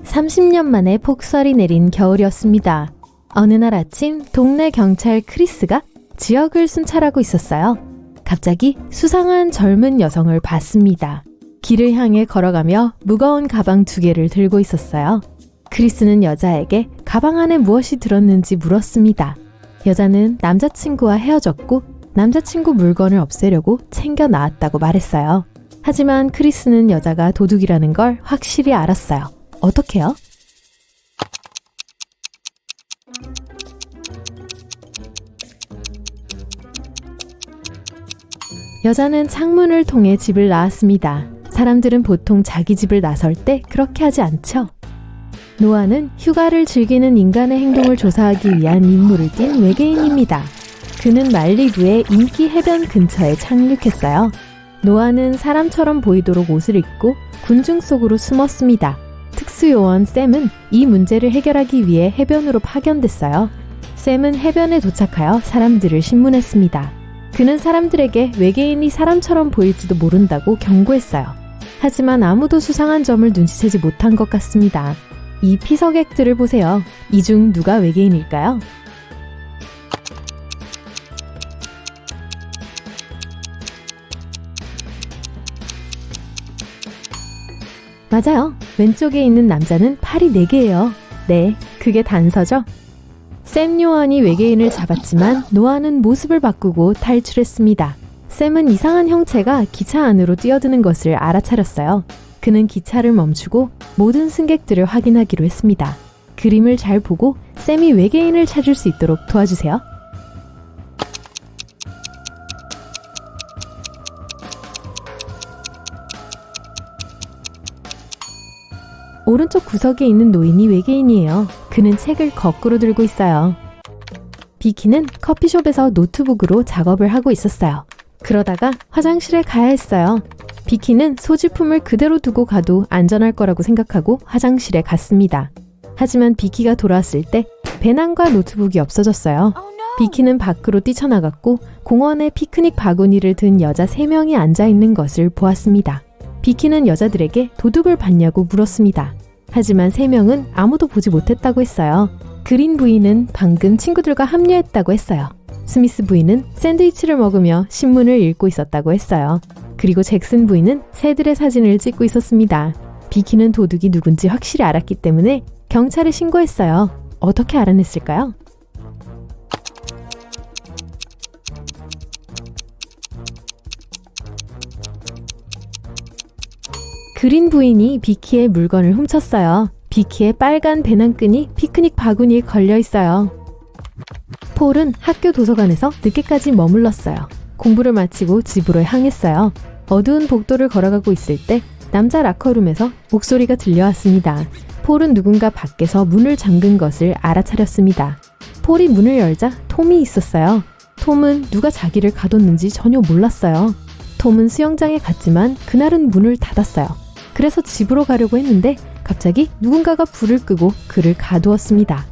30년 만에 폭설이 내린 겨울이었습니다. 어느 날 아침 동네 경찰 크리스가 지역을 순찰하고 있었어요. 갑자기 수상한 젊은 여성을 봤습니다. 길을 향해 걸어가며 무거운 가방 2개를 들고 있었어요. 크리스는 여자에게 가방 안에 무엇이 들었는지 물었습니다. 여자는 남자친구와 헤어졌고 남자친구 물건을 없애려고 챙겨 나왔다고 말했어요. 하지만 크리스는 여자가 도둑이라는 걸 확실히 알았어요. 어떻게요? 여자는 창문을 통해 집을 나왔습니다. 사람들은 보통 자기 집을 나설 때 그렇게 하지 않죠. 노아는 휴가를 즐기는 인간의 행동을 조사하기 위한 임무를 띈 외계인입니다. 그는 말리부의 인기 해변 근처에 착륙했어요. 노아는 사람처럼 보이도록 옷을 입고 군중 속으로 숨었습니다. 특수요원 샘은 이 문제를 해결하기 위해 해변으로 파견됐어요. 샘은 해변에 도착하여 사람들을 신문했습니다. 그는 사람들에게 외계인이 사람처럼 보일지도 모른다고 경고했어요. 하지만 아무도 수상한 점을 눈치채지 못한 것 같습니다. 이 피서객들을 보세요. 이 중 누가 외계인일까요? 맞아요. 왼쪽에 있는 남자는 팔이 4개예요. 네, 그게 단서죠. 샘 요원이 외계인을 잡았지만 노아는 모습을 바꾸고 탈출했습니다. 샘은 이상한 형체가 기차 안으로 뛰어드는 것을 알아차렸어요. 그는 기차를 멈추고 모든 승객들을 확인하기로 했습니다. 그림을 잘 보고 샘이 외계인을 찾을 수 있도록 도와주세요. 오른쪽 구석에 있는 노인이 외계인이에요. 그는 책을 거꾸로 들고 있어요. 비키는 커피숍에서 노트북으로 작업을 하고 있었어요. 그러다가 화장실에 가야 했어요. 비키는 소지품을 그대로 두고 가도 안전할 거라고 생각하고 화장실에 갔습니다. 하지만 비키가 돌아왔을 때 배낭과 노트북이 없어졌어요. 비키는 밖으로 뛰쳐나갔고 공원에 피크닉 바구니를 든 여자 3명이 앉아있는 것을 보았습니다. 비키는 여자들에게 도둑을 봤냐고 물었습니다. 하지만 3명은 아무도 보지 못했다고 했어요. 그린 부인은 방금 친구들과 합류했다고 했어요. 스미스 부인은 샌드위치를 먹으며 신문을 읽고 있었다고 했어요. 그리고 잭슨 부인은 새들의 사진을 찍고 있었습니다. 비키는 도둑이 누군지 확실히 알았기 때문에 경찰에 신고했어요. 어떻게 알아냈을까요? 그린 부인이 비키의 물건을 훔쳤어요. 비키의 빨간 배낭끈이 피크닉 바구니에 걸려 있어요. 폴은 학교 도서관에서 늦게까지 머물렀어요. 공부를 마치고 집으로 향했어요. 어두운 복도를 걸어가고 있을 때 남자 라커룸에서 목소리가 들려왔습니다. 폴은 누군가 밖에서 문을 잠근 것을 알아차렸습니다. 폴이 문을 열자 톰이 있었어요. 톰은 누가 자기를 가뒀는지 전혀 몰랐어요. 톰은 수영장에 갔지만 그날은 문을 닫았어요. 그래서 집으로 가려고 했는데 갑자기 누군가가 불을 끄고 그를 가두었습니다.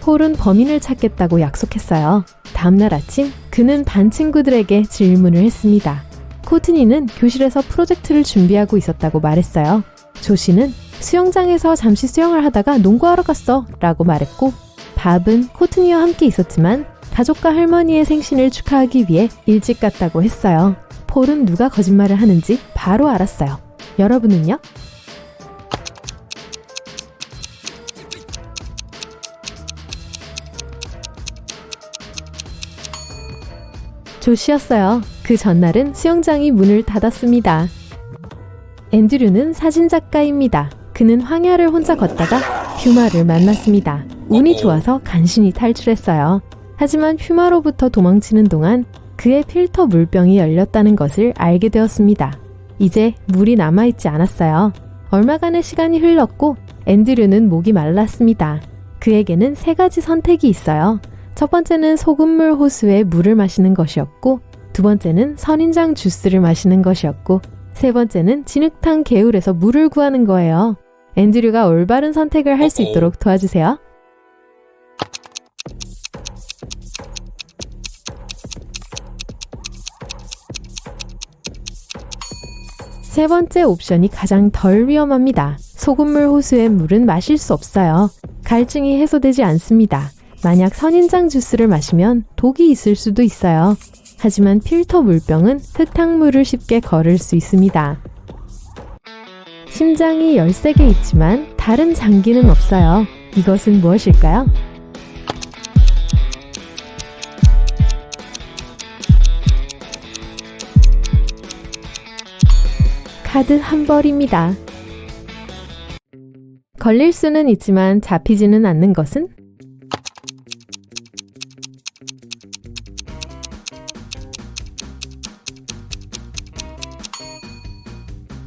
폴은 범인을 찾겠다고 약속했어요. 다음날 아침 그는 반 친구들에게 질문을 했습니다. 코트니는 교실에서 프로젝트를 준비하고 있었다고 말했어요. 조시는 수영장에서 잠시 수영을 하다가 농구하러 갔어 라고 말했고, 밥은 코트니와 함께 있었지만 가족과 할머니의 생신을 축하하기 위해 일찍 갔다고 했어요. 폴은 누가 거짓말을 하는지 바로 알았어요. 여러분은요? 조시였어요. 그 전날은 수영장이 문을 닫았습니다. 앤드류는 사진작가입니다. 그는 황야를 혼자 걷다가 퓨마를 만났습니다. 운이 좋아서 간신히 탈출했어요. 하지만 퓨마로부터 도망치는 동안 그의 필터 물병이 열렸다는 것을 알게 되었습니다. 이제 물이 남아있지 않았어요. 얼마간의 시간이 흘렀고 앤드류는 목이 말랐습니다. 그에게는 3가지 선택이 있어요. 첫 번째는 소금물 호수에 물을 마시는 것이었고, 두 번째는 선인장 주스를 마시는 것이었고, 세 번째는 진흙탕 개울에서 물을 구하는 거예요. 앤드류가 올바른 선택을 할 수 있도록 도와주세요. 세 번째 옵션이 가장 덜 위험합니다. 소금물 호수의 물은 마실 수 없어요. 갈증이 해소되지 않습니다. 만약 선인장 주스를 마시면 독이 있을 수도 있어요. 하지만 필터 물병은 흙탕물을 쉽게 걸을 수 있습니다. 심장이 13개 있지만 다른 장기는 없어요. 이것은 무엇일까요? 카드 한 벌입니다. 걸릴 수는 있지만 잡히지는 않는 것은?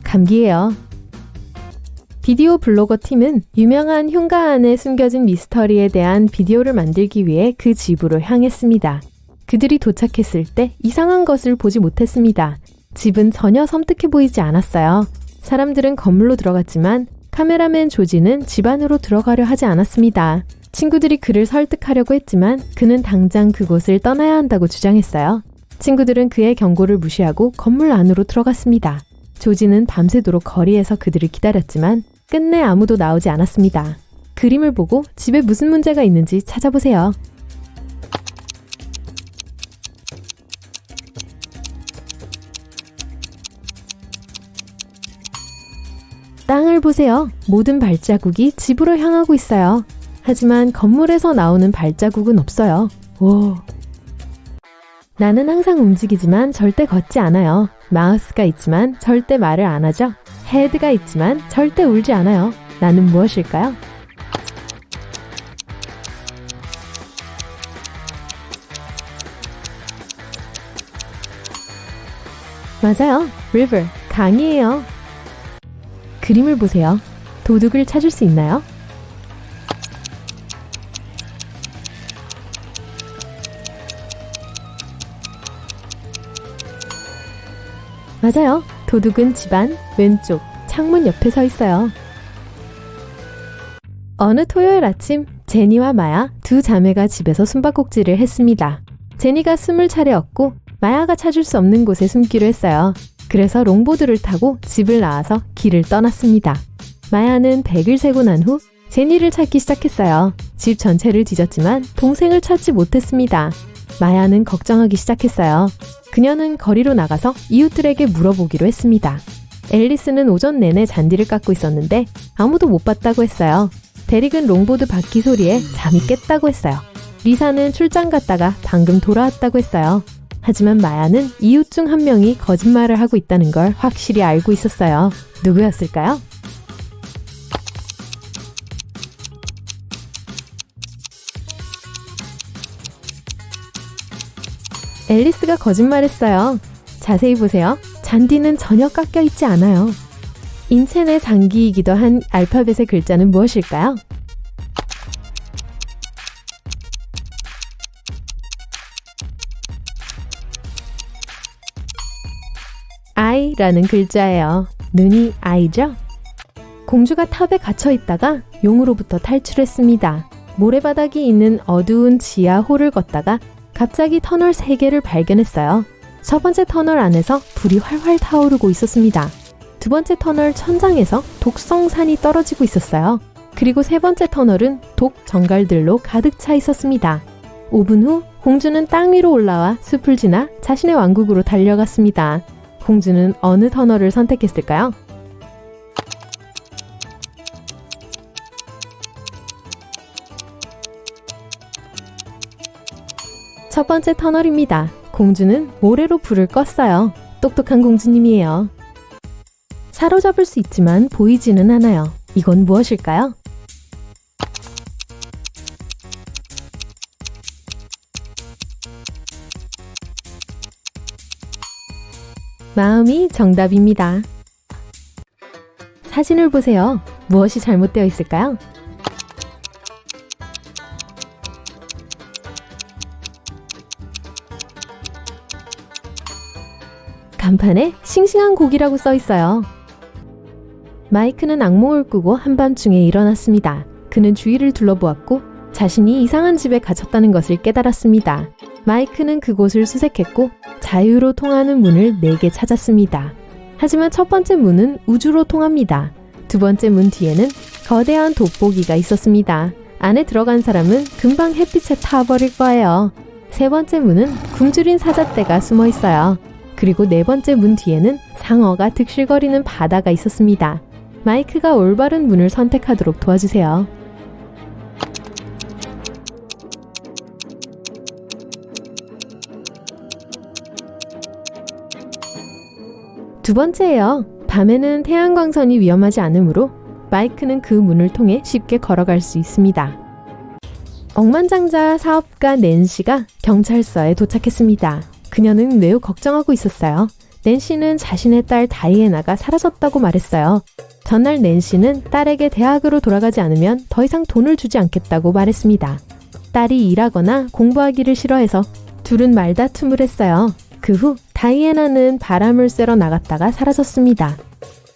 감기예요. 비디오 블로거 팀은 유명한 흉가 안에 숨겨진 미스터리에 대한 비디오를 만들기 위해 그 집으로 향했습니다. 그들이 도착했을 때 이상한 것을 보지 못했습니다. 집은 전혀 섬뜩해 보이지 않았어요. 사람들은 건물로 들어갔지만 카메라맨 조지는 집 안으로 들어가려 하지 않았습니다. 친구들이 그를 설득하려고 했지만 그는 당장 그곳을 떠나야 한다고 주장했어요. 친구들은 그의 경고를 무시하고 건물 안으로 들어갔습니다. 조지는 밤새도록 거리에서 그들을 기다렸지만 끝내 아무도 나오지 않았습니다. 그림을 보고 집에 무슨 문제가 있는지 찾아보세요. 땅을 보세요. 모든 발자국이 집으로 향하고 있어요. 하지만 건물에서 나오는 발자국은 없어요. 오. 나는 항상 움직이지만 절대 걷지 않아요. 마우스가 있지만 절대 말을 안 하죠. 헤드가 있지만 절대 울지 않아요. 나는 무엇일까요? 맞아요. river, 강이에요. 그림을 보세요. 도둑을 찾을 수 있나요? 맞아요. 도둑은 집안 왼쪽 창문 옆에 서 있어요. 어느 토요일 아침 제니와 마야 두 자매가 집에서 숨바꼭질을 했습니다. 제니가 숨을 차례 얻고 마야가 찾을 수 없는 곳에 숨기로 했어요. 그래서 롱보드를 타고 집을 나와서 길을 떠났습니다. 마야는 100을 세고 난 후 제니를 찾기 시작했어요. 집 전체를 뒤졌지만 동생을 찾지 못했습니다. 마야는 걱정하기 시작했어요. 그녀는 거리로 나가서 이웃들에게 물어보기로 했습니다. 앨리스는 오전 내내 잔디를 깎고 있었는데 아무도 못 봤다고 했어요. 데릭은 롱보드 바퀴 소리에 잠이 깼다고 했어요. 리사는 출장 갔다가 방금 돌아왔다고 했어요. 하지만 마야는 이웃 중 한 명이 거짓말을 하고 있다는 걸 확실히 알고 있었어요. 누구였을까요? 앨리스가 거짓말했어요. 자세히 보세요. 잔디는 전혀 깎여 있지 않아요. 인체 내 장기이기도 한 알파벳의 글자는 무엇일까요? I라는 글자예요. 눈이 I죠? 공주가 탑에 갇혀 있다가 용으로부터 탈출했습니다. 모래바닥이 있는 어두운 지하 홀을 걷다가 갑자기 터널 3개를 발견했어요. 첫 번째 터널 안에서 불이 활활 타오르고 있었습니다. 두 번째 터널 천장에서 독성산이 떨어지고 있었어요. 그리고 세 번째 터널은 독 정갈들로 가득 차 있었습니다. 5분 후 공주는 땅 위로 올라와 숲을 지나 자신의 왕국으로 달려갔습니다. 공주는 어느 터널을 선택했을까요? 첫 번째 터널입니다. 공주는 모래로 불을 껐어요. 똑똑한 공주님이에요. 사로잡을 수 있지만 보이지는 않아요. 이건 무엇일까요? 마음이 정답입니다. 사진을 보세요. 무엇이 잘못되어 있을까요? 간판에 싱싱한 고기라고 써 있어요. 마이크는 악몽을 꾸고 한밤중에 일어났습니다. 그는 주위를 둘러보았고 자신이 이상한 집에 갇혔다는 것을 깨달았습니다. 마이크는 그곳을 수색했고 자유로 통하는 문을 4개 찾았습니다. 하지만 첫 번째 문은 우주로 통합니다. 두 번째 문 뒤에는 거대한 돋보기가 있었습니다. 안에 들어간 사람은 금방 햇빛에 타버릴 거예요. 세 번째 문은 굶주린 사자떼가 숨어 있어요. 그리고 네 번째 문 뒤에는 상어가 득실거리는 바다가 있었습니다. 마이크가 올바른 문을 선택하도록 도와주세요. 두 번째예요. 밤에는 태양광선이 위험하지 않으므로 마이크는 그 문을 통해 쉽게 걸어갈 수 있습니다. 억만장자 사업가 낸시가 경찰서에 도착했습니다. 그녀는 매우 걱정하고 있었어요. 낸시는 자신의 딸 다이애나가 사라졌다고 말했어요. 전날 낸시는 딸에게 대학으로 돌아가지 않으면 더 이상 돈을 주지 않겠다고 말했습니다. 딸이 일하거나 공부하기를 싫어해서 둘은 말다툼을 했어요. 그 후 다이애나는 바람을 쐬러 나갔다가 사라졌습니다.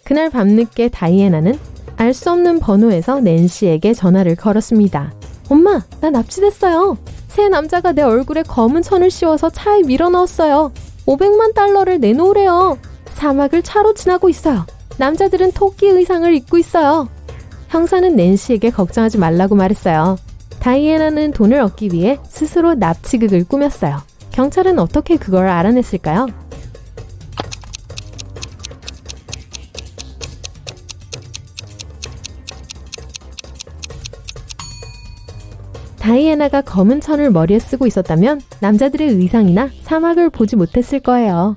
그날 밤늦게 다이애나는 알 수 없는 번호에서 낸시에게 전화를 걸었습니다. 엄마, 나 납치됐어요. 새 남자가 내 얼굴에 검은 천을 씌워서 차에 밀어넣었어요. 500만 달러를 내놓으래요. 사막을 차로 지나고 있어요. 남자들은 토끼 의상을 입고 있어요. 형사는 낸시에게 걱정하지 말라고 말했어요. 다이애나는 돈을 얻기 위해 스스로 납치극을 꾸몄어요. 경찰은 어떻게 그걸 알아냈을까요? 다이애나가 검은 천을 머리에 쓰고 있었다면 남자들의 의상이나 사막을 보지 못했을 거예요.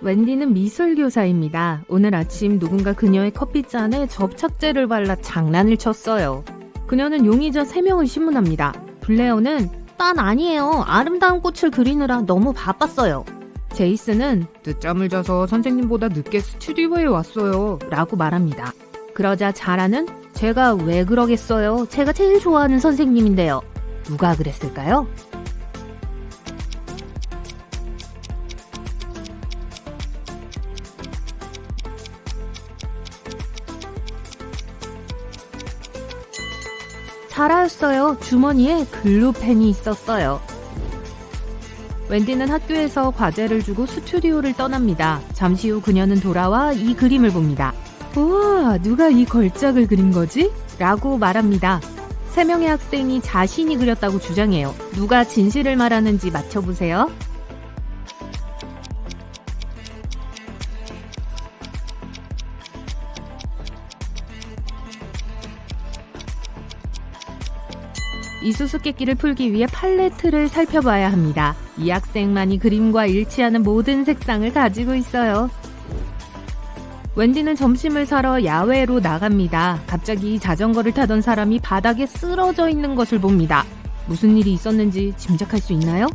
웬디는 미술교사입니다. 오늘 아침 누군가 그녀의 커피잔에 접착제를 발라 장난을 쳤어요. 그녀는 용의자 3명을 신문합니다. 블레어는 난 아니에요. 아름다운 꽃을 그리느라 너무 바빴어요. 제이슨은 늦잠을 자서 선생님보다 늦게 스튜디오에 왔어요. 라고 말합니다. 그러자 자라는 제가 왜 그러겠어요. 제가 제일 좋아하는 선생님인데요. 누가 그랬을까요? 자라였어요. 주머니에 글루펜이 있었어요. 웬디는 학교에서 과제를 주고 스튜디오를 떠납니다. 잠시 후 그녀는 돌아와 이 그림을 봅니다. 우와, 누가 이 걸작을 그린 거지? 라고 말합니다. 3명의 학생이 자신이 그렸다고 주장해요. 누가 진실을 말하는지 맞춰보세요. 이 수수께끼를 풀기 위해 팔레트를 살펴봐야 합니다. 이 학생만이 그림과 일치하는 모든 색상을 가지고 있어요. 웬디는 점심을 사러 야외로 나갑니다. 갑자기 자전거를 타던 사람이 바닥에 쓰러져 있는 것을 봅니다. 무슨 일이 있었는지 짐작할 수 있나요?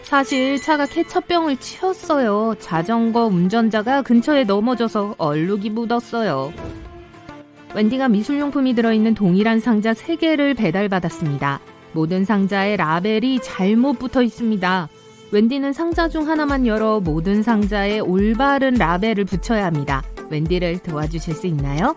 사실 차가 케첩병을 치웠어요. 자전거 운전자가 근처에 넘어져서 얼룩이 묻었어요. 웬디가 미술용품이 들어있는 동일한 상자 3개를 배달받았습니다. 모든 상자에 라벨이 잘못 붙어 있습니다. 웬디는 상자 중 하나만 열어 모든 상자에 올바른 라벨을 붙여야 합니다. 웬디를 도와주실 수 있나요?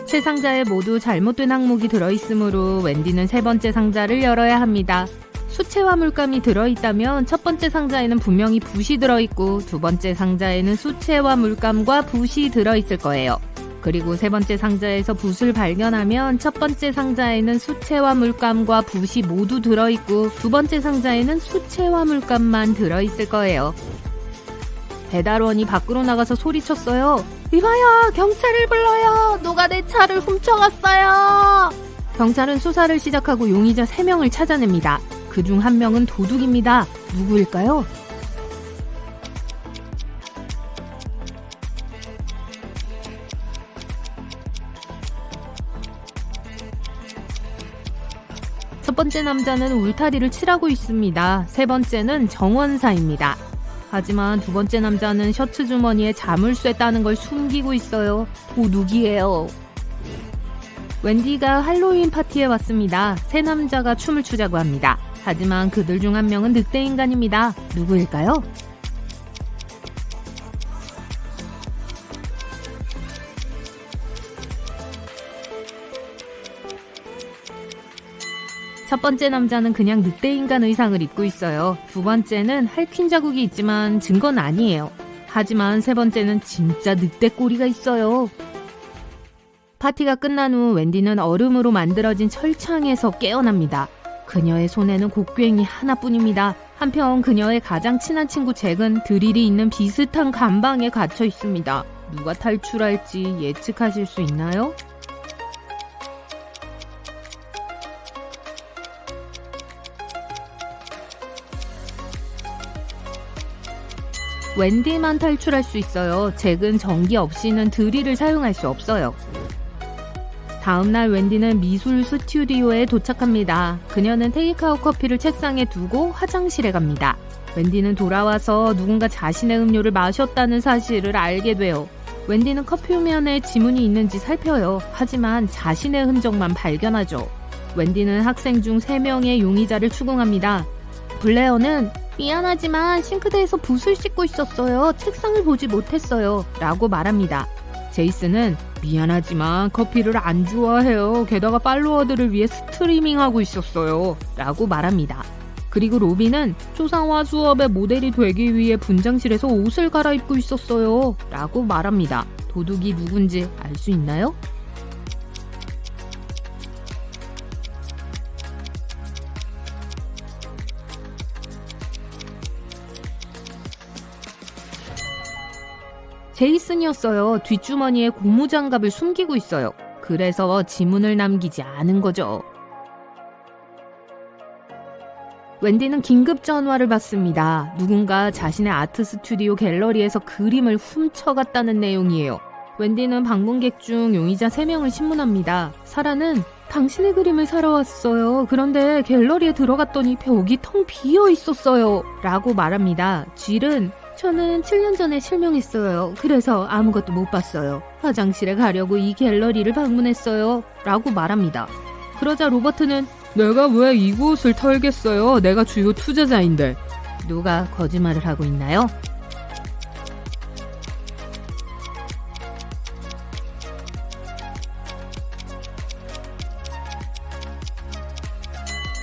세 상자에 모두 잘못된 항목이 들어있으므로 웬디는 3번째 상자를 열어야 합니다. 수채화 물감이 들어있다면 첫 번째 상자에는 분명히 붓이 들어있고 두 번째 상자에는 수채화 물감과 붓이 들어있을 거예요. 그리고 3번째 상자에서 붓을 발견하면 첫 번째 상자에는 수채화 물감과 붓이 모두 들어있고 두 번째 상자에는 수채화 물감만 들어있을 거예요. 배달원이 밖으로 나가서 소리쳤어요. 이봐요, 경찰을 불러요. 누가 내 차를 훔쳐갔어요. 경찰은 수사를 시작하고 용의자 3명을 찾아냅니다. 그중 한 명은 도둑입니다. 누구일까요? 첫 번째 남자는 울타리를 칠하고 있습니다. 3번째는 정원사입니다. 하지만 두 번째 남자는 셔츠 주머니에 자물쇠 따는 걸 숨기고 있어요. 도둑이에요. 웬디가 할로윈 파티에 왔습니다. 3 남자가 춤을 추자고 합니다. 하지만 그들 중 한 명은 늑대 인간입니다. 누구일까요? 첫 번째 남자는 그냥 늑대인간 의상을 입고 있어요. 두 번째는 할퀸 자국이 있지만 증거는 아니에요. 하지만 세 번째는 진짜 늑대 꼬리가 있어요. 파티가 끝난 후 웬디는 얼음으로 만들어진 철창에서 깨어납니다. 그녀의 손에는 곡괭이 하나뿐입니다. 한편 그녀의 가장 친한 친구 잭은 드릴이 있는 비슷한 감방에 갇혀 있습니다. 누가 탈출할지 예측하실 수 있나요? 웬디만 탈출할 수 있어요. 잭은 전기 없이는 드릴을 사용할 수 없어요. 다음날 웬디는 미술 스튜디오에 도착합니다. 그녀는 테이크아웃 커피를 책상에 두고 화장실에 갑니다. 웬디는 돌아와서 누군가 자신의 음료를 마셨다는 사실을 알게 돼요. 웬디는 커피 후면에 지문이 있는지 살펴요. 하지만 자신의 흔적만 발견하죠. 웬디는 학생 중 3명의 용의자를 추궁합니다. 블레어는 미안하지만 싱크대에서 붓을 씻고 있었어요. 책상을 보지 못했어요. 라고 말합니다. 제이슨은 미안하지만 커피를 안 좋아해요. 게다가 팔로워들을 위해 스트리밍하고 있었어요. 라고 말합니다. 그리고 로비는 초상화 수업의 모델이 되기 위해 분장실에서 옷을 갈아입고 있었어요. 라고 말합니다. 도둑이 누군지 알 수 있나요? 제이슨이었어요. 뒷주머니에 고무장갑을 숨기고 있어요. 그래서 지문을 남기지 않은 거죠. 웬디는 긴급 전화를 받습니다. 누군가 자신의 아트 스튜디오 갤러리에서 그림을 훔쳐갔다는 내용이에요. 웬디는 방문객 중 용의자 3명을 신문합니다. 사라는 당신의 그림을 사러 왔어요. 그런데 갤러리에 들어갔더니 벽이 텅 비어 있었어요. 라고 말합니다. 쥘은 저는 7년 전에 실명했어요. 그래서 아무것도 못 봤어요. 화장실에 가려고 이 갤러리를 방문했어요. 라고 말합니다. 그러자 로버트는 내가 왜 이곳을 털겠어요? 내가 주요 투자자인데. 누가 거짓말을 하고 있나요?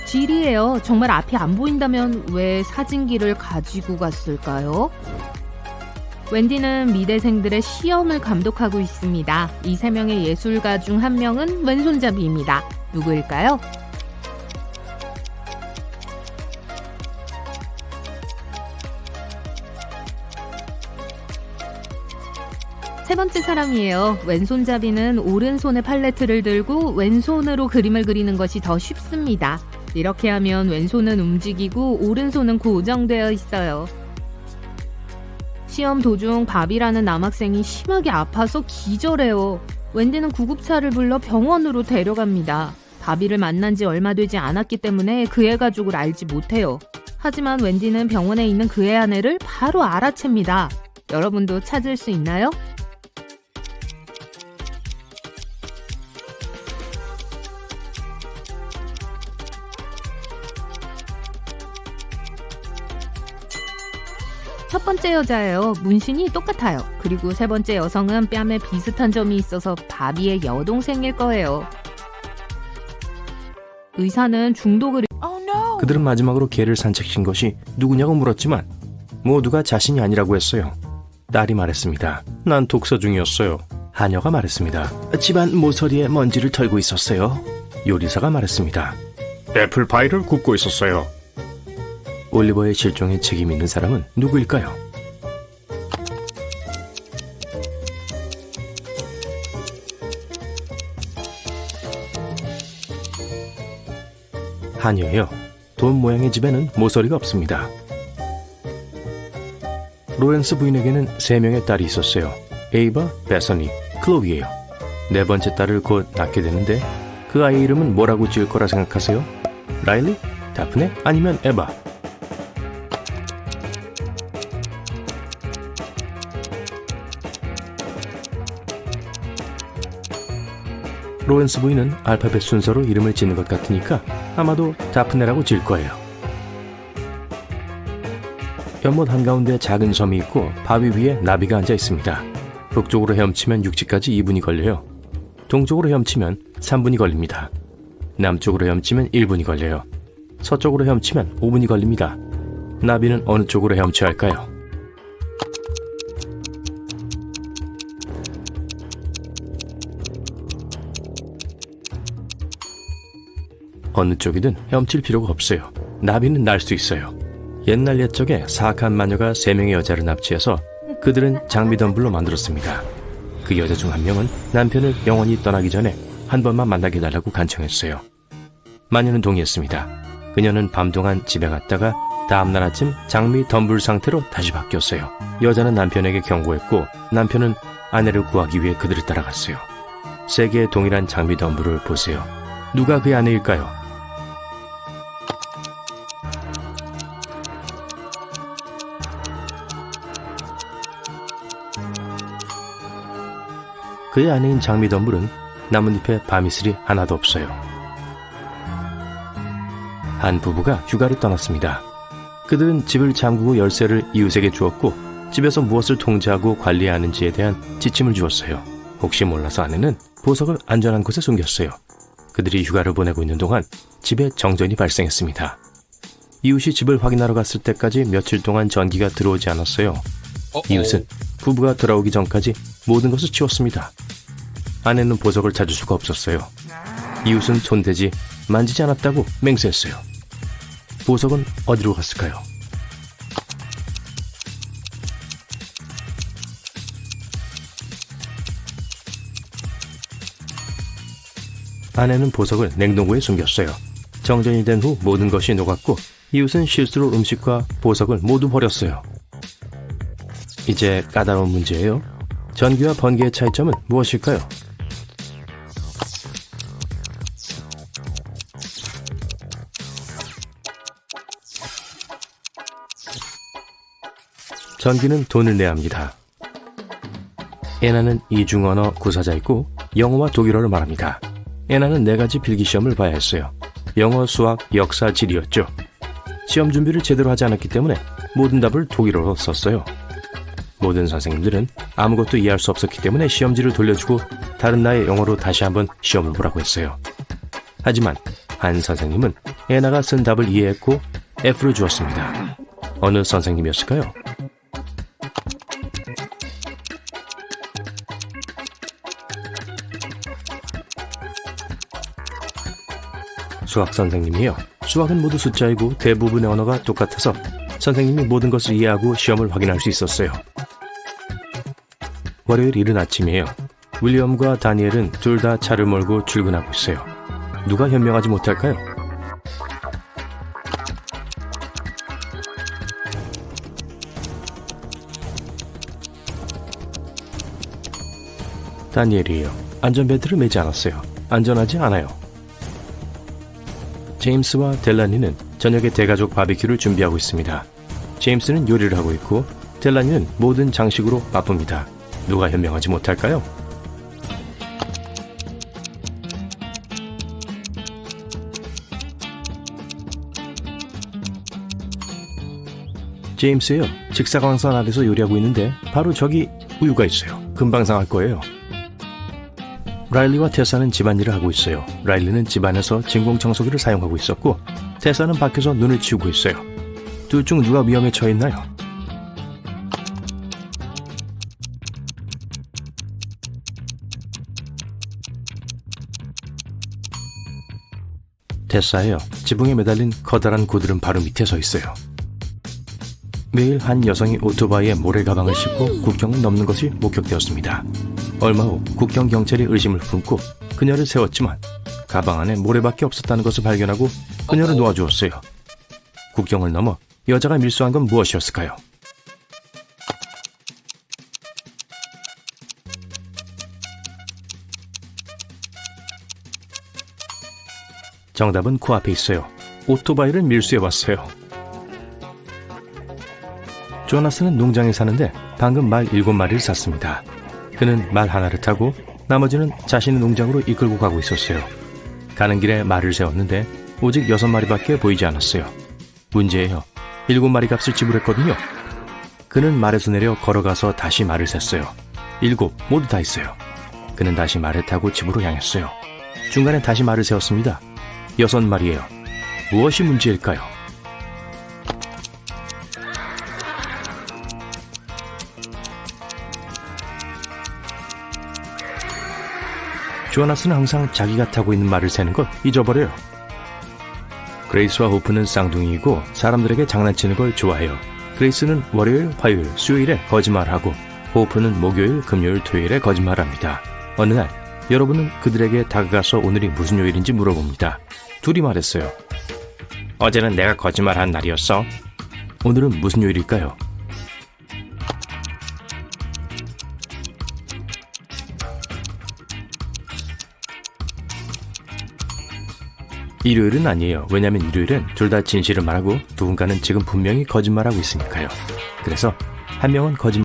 쥘이에요. 정말 앞이 안 보인다면 왜 사진기를 가지고 갔을까요? 웬디는 미대생들의 시험을 감독하고 있습니다. 이 3명의 예술가 중 한 명은 왼손잡이입니다. 누구일까요? 세 번째 사람이에요. 왼손잡이는 오른손에 팔레트를 들고 왼손으로 그림을 그리는 것이 더 쉽습니다. 이렇게 하면 왼손은 움직이고 오른손은 고정되어 있어요. 시험 도중 바비라는 남학생이 심하게 아파서 기절해요. 웬디는 구급차를 불러 병원으로 데려갑니다. 바비를 만난 지 얼마 되지 않았기 때문에 그의 가족을 알지 못해요. 하지만 웬디는 병원에 있는 그의 아내를 바로 알아챕니다. 여러분도 찾을 수 있나요? 첫 번째 여자예요. 문신이 똑같아요. 그리고 세 번째 여성은 뺨에 비슷한 점이 있어서 바비의 여동생일 거예요. 의사는 중독을 그들은 마지막으로 개를 산책시킨 것이 누구냐고 물었지만 모두가 자신이 아니라고 했어요. 딸이 말했습니다. 난 독서 중이었어요. 하녀가 말했습니다. 집안 모서리에 먼지를 털고 있었어요. 요리사가 말했습니다. 애플파이를 굽고 있었어요. 올리버의 실종에 책임 있는 사람은 누구일까요? 하녀예요. 돈 모양의 집에는 모서리가 없습니다. 로렌스 부인에게는 3명의 딸이 있었어요. 에이바, 베서니, 클로이예요. 4번째 딸을 곧 낳게 되는데 그 아이 이름은 뭐라고 지을 거라 생각하세요? 라일리? 다프네? 아니면 에바? 로렌스 부인은 알파벳 순서로 이름을 짓는 것 같으니까 아마도 다프네라고 지을 거예요. 연못 한가운데 작은 섬이 있고 바위 위에 나비가 앉아 있습니다. 북쪽으로 헤엄치면 육지까지 2분이 걸려요. 동쪽으로 헤엄치면 3분이 걸립니다. 남쪽으로 헤엄치면 1분이 걸려요. 서쪽으로 헤엄치면 5분이 걸립니다. 나비는 어느 쪽으로 헤엄쳐야 할까요? 어느 쪽이든 헤엄칠 필요가 없어요. 나비는 날 수 있어요. 옛날 옛적에 사악한 마녀가 3명의 여자를 납치해서 그들은 장미 덤불로 만들었습니다. 그 여자 중 한 명은 남편을 영원히 떠나기 전에 한 번만 만나게 해달라고 간청했어요. 마녀는 동의했습니다. 그녀는 밤 동안 집에 갔다가 다음날 아침 장미 덤불 상태로 다시 바뀌었어요. 여자는 남편에게 경고했고 남편은 아내를 구하기 위해 그들을 따라갔어요. 세 개의 동일한 장미 덤불을 보세요. 누가 그의 아내일까요? 그의 아내인 장미 덤불은 나뭇잎에 밤이슬이 하나도 없어요. 한 부부가 휴가를 떠났습니다. 그들은 집을 잠그고 열쇠를 이웃에게 주었고 집에서 무엇을 통제하고 관리해야 하는지에 대한 지침을 주었어요. 혹시 몰라서 아내는 보석을 안전한 곳에 숨겼어요. 그들이 휴가를 보내고 있는 동안 집에 정전이 발생했습니다. 이웃이 집을 확인하러 갔을 때까지 며칠 동안 전기가 들어오지 않았어요. 이웃은 부부가 돌아오기 전까지 모든 것을 치웠습니다. 아내는 보석을 찾을 수가 없었어요. 이웃은 손대지 만지지 않았다고 맹세했어요. 보석은 어디로 갔을까요? 아내는 보석을 냉동고에 숨겼어요. 정전이 된 후 모든 것이 녹았고 이웃은 실수로 음식과 보석을 모두 버렸어요. 이제 까다로운 문제예요. 전기와 번개의 차이점은 무엇일까요? 전기는 돈을 내야 합니다. 에나는 이중언어 구사자이고 영어와 독일어를 말합니다. 에나는 4가지 필기시험을 봐야 했어요. 영어, 수학, 역사, 지리였죠. 시험 준비를 제대로 하지 않았기 때문에 모든 답을 독일어로 썼어요. 모든 선생님들은 아무것도 이해할 수 없었기 때문에 시험지를 돌려주고 다른 나의 영어로 다시 한번 시험을 보라고 했어요. 하지만 한 선생님은 에나가 쓴 답을 이해했고 F를 주었습니다. 어느 선생님이었을까요? 수학 선생님이요. 수학은 모두 숫자이고 대부분의 언어가 똑같아서 선생님이 모든 것을 이해하고 시험을 확인할 수 있었어요. 월요일 이른 아침이에요. 윌리엄과 다니엘은 둘 다 차를 몰고 출근하고 있어요. 누가 현명하지 못할까요? 다니엘이에요. 안전벨트를 매지 않았어요. 안전하지 않아요. 제임스와 델라니는 저녁에 대가족 바비큐를 준비하고 있습니다. 제임스는 요리를 하고 있고 델라니는 모든 장식으로 바쁩니다. 누가 현명하지 못할까요? 제임스예요. 직사광선 아래서 요리하고 있는데 바로 저기 우유가 있어요. 금방 상할 거예요. 라일리와 테사는 집안일을 하고 있어요. 라일리는 집안에서 진공청소기를 사용하고 있었고 테사는 밖에서 눈을 치우고 있어요. 둘 중 누가 위험에 처해 있나요? 테사예요. 지붕에 매달린 커다란 고들은 바로 밑에 서 있어요. 매일 한 여성이 오토바이에 모래 가방을 싣고 국경을 넘는 것이 목격되었습니다. 얼마 후 국경 경찰이 의심을 품고 그녀를 세웠지만 가방 안에 모래밖에 없었다는 것을 발견하고 그녀를 놓아주었어요. 국경을 넘어 여자가 밀수한 건 무엇이었을까요? 정답은 코앞에 있어요. 오토바이를 밀수해왔어요. 조나스는 농장에 사는데 방금 말 7마리를 샀습니다. 그는 말 하나를 타고 나머지는 자신의 농장으로 이끌고 가고 있었어요. 가는 길에 말을 세웠는데 오직 6마리밖에 보이지 않았어요. 문제예요. 7마리 값을 지불했거든요. 그는 말에서 내려 걸어가서 다시 말을 셌어요. 7 모두 다 있어요. 그는 다시 말을 타고 집으로 향했어요. 중간에 다시 말을 세웠습니다. 6마리예요. 무엇이 문제일까요? 조나스는 항상 자기가 타고 있는 말을 세는 걸 잊어버려요. 그레이스와 호프는 쌍둥이이고 사람들에게 장난치는 걸 좋아해요. 그레이스는 월요일, 화요일, 수요일에 거짓말하고 호프는 목요일, 금요일, 토요일에 거짓말합니다. 어느 날 여러분은 그들에게 다가가서 오늘이 무슨 요일인지 물어봅니다. 둘이 말했어요. 어제는 내가 거짓말한 날이었어. 오늘은 무슨 요일일까요? 일요일은 아니에요. 왜냐면 일요일은 둘 다 진실을 말하고 누군가는 지금 분명히 거짓말하고 있으니까요. 그래서 한 명은 거짓말